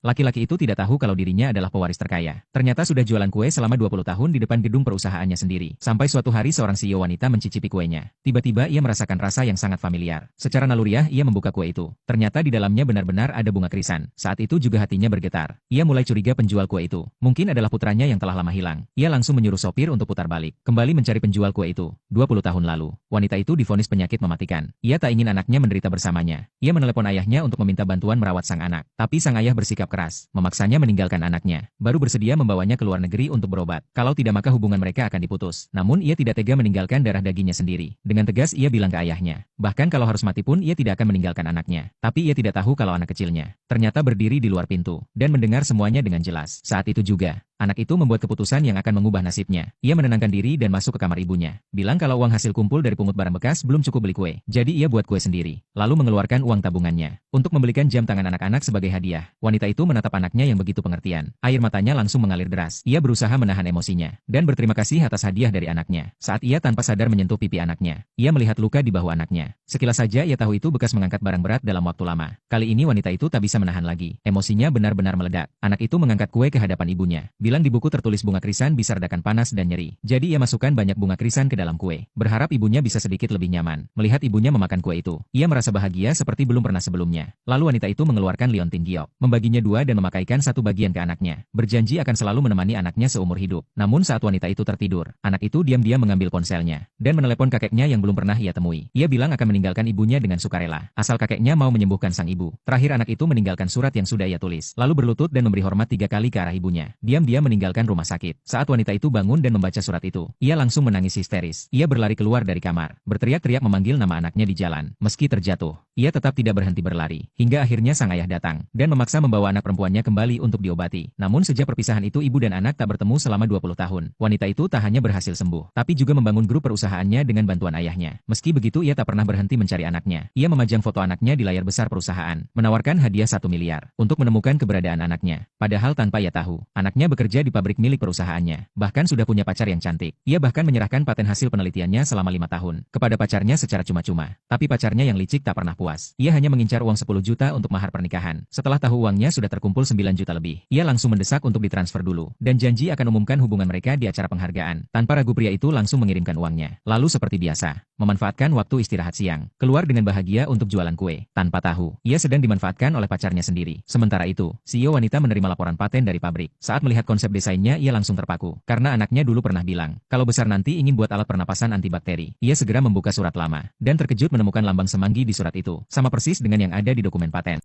Laki-laki itu tidak tahu kalau dirinya adalah pewaris terkaya. Ternyata sudah jualan kue selama 20 tahun di depan gedung perusahaannya sendiri. Sampai suatu hari seorang CEO wanita mencicipi kuenya. Tiba-tiba ia merasakan rasa yang sangat familiar. Secara naluriah ia membuka kue itu. Ternyata di dalamnya benar-benar ada bunga krisan. Saat itu juga hatinya bergetar. Ia mulai curiga penjual kue itu. Mungkin adalah putranya yang telah lama hilang. Ia langsung menyuruh sopir untuk putar balik. Kembali mencari penjual kue itu. 20 tahun lalu, wanita itu divonis penyakit mematikan. Ia tak ingin anaknya menderita bersamanya. Ia menelepon ayahnya untuk meminta bantuan merawat sang anak. Tapi sang ayah bersikap keras, memaksanya meninggalkan anaknya. Baru bersedia membawanya ke luar negeri untuk berobat. Kalau tidak maka hubungan mereka akan diputus. Namun ia tidak tega meninggalkan darah dagingnya sendiri. Dengan tegas ia bilang ke ayahnya. Bahkan kalau harus mati pun ia tidak akan meninggalkan anaknya. Tapi ia tidak tahu kalau anak kecilnya ternyata berdiri di luar pintu dan mendengar semuanya dengan jelas. Saat itu juga, anak itu membuat keputusan yang akan mengubah nasibnya. Ia menenangkan diri dan masuk ke kamar ibunya. Bilang kalau uang hasil kumpul dari pungut barang bekas belum cukup beli kue. Jadi ia buat kue sendiri. Lalu mengeluarkan uang tabungannya untuk membelikan jam tangan anak-anak sebagai hadiah. Wanita itu menatap anaknya yang begitu pengertian. Air matanya langsung mengalir deras. Ia berusaha menahan emosinya dan berterima kasih atas hadiah dari anaknya. Saat ia tanpa sadar menyentuh pipi anaknya, ia melihat luka di bahu anaknya. Sekilas saja ia tahu itu bekas mengangkat barang berat dalam waktu lama. Kali ini wanita itu tak bisa menahan lagi. Emosinya benar-benar meledak. Anak itu mengangkat kue ke hadapan ibunya. Bilang di buku tertulis bunga krisan bisa redakan panas dan nyeri. Jadi ia masukkan banyak bunga krisan ke dalam kue. Berharap ibunya bisa sedikit lebih nyaman. Melihat ibunya memakan kue itu, ia merasa bahagia seperti belum pernah sebelumnya. Lalu wanita itu mengeluarkan liontin giok, membaginya dua dan memakaikan satu bagian ke anaknya. Berjanji akan selalu menemani anaknya seumur hidup. Namun saat wanita itu tertidur, anak itu diam-diam mengambil ponselnya dan menelepon kakeknya yang belum pernah ia temui. Ia bilang akan meninggalkan ibunya dengan sukarela, asal kakeknya mau menyembuhkan sang ibu. Terakhir anak itu meninggalkan surat yang sudah ia tulis, lalu berlutut dan memberi hormat 3 kali ke arah ibunya. Diam-diam meninggalkan rumah sakit. Saat wanita itu bangun dan membaca surat itu, ia langsung menangis histeris. Ia berlari keluar dari kamar, berteriak-teriak memanggil nama anaknya di jalan. Meski terjatuh, ia tetap tidak berhenti berlari. Hingga akhirnya sang ayah datang dan memaksa membawa anak perempuannya kembali untuk diobati. Namun sejak perpisahan itu ibu dan anak tak bertemu selama 20 tahun. Wanita itu tak hanya berhasil sembuh, tapi juga membangun grup perusahaannya dengan bantuan ayahnya. Meski begitu ia tak pernah berhenti mencari anaknya. Ia memajang foto anaknya di layar besar perusahaan, menawarkan hadiah 1 miliar untuk menemukan keberadaan anaknya. Padahal tanpa ia tahu, anaknya bekerja di pabrik milik perusahaannya. Bahkan sudah punya pacar yang cantik. Ia bahkan menyerahkan paten hasil penelitiannya selama 5 tahun kepada pacarnya secara cuma-cuma. Tapi pacarnya yang licik tak pernah puas. Ia hanya mengincar uang 10 juta untuk mahar pernikahan. Setelah tahu uangnya sudah terkumpul 9 juta lebih, ia langsung mendesak untuk ditransfer dulu dan janji akan umumkan hubungan mereka di acara penghargaan. Tanpa ragu pria itu langsung mengirimkan uangnya. Lalu seperti biasa, memanfaatkan waktu istirahat siang, keluar dengan bahagia untuk jualan kue. Tanpa tahu, ia sedang dimanfaatkan oleh pacarnya sendiri. Sementara itu, CEO wanita menerima laporan paten dari pabrik. Saat melihat konsep desainnya ia langsung terpaku. Karena anaknya dulu pernah bilang, kalau besar nanti ingin buat alat pernapasan antibakteri. Ia segera membuka surat lama, dan terkejut menemukan lambang semanggi di surat itu. Sama persis dengan yang ada di dokumen paten.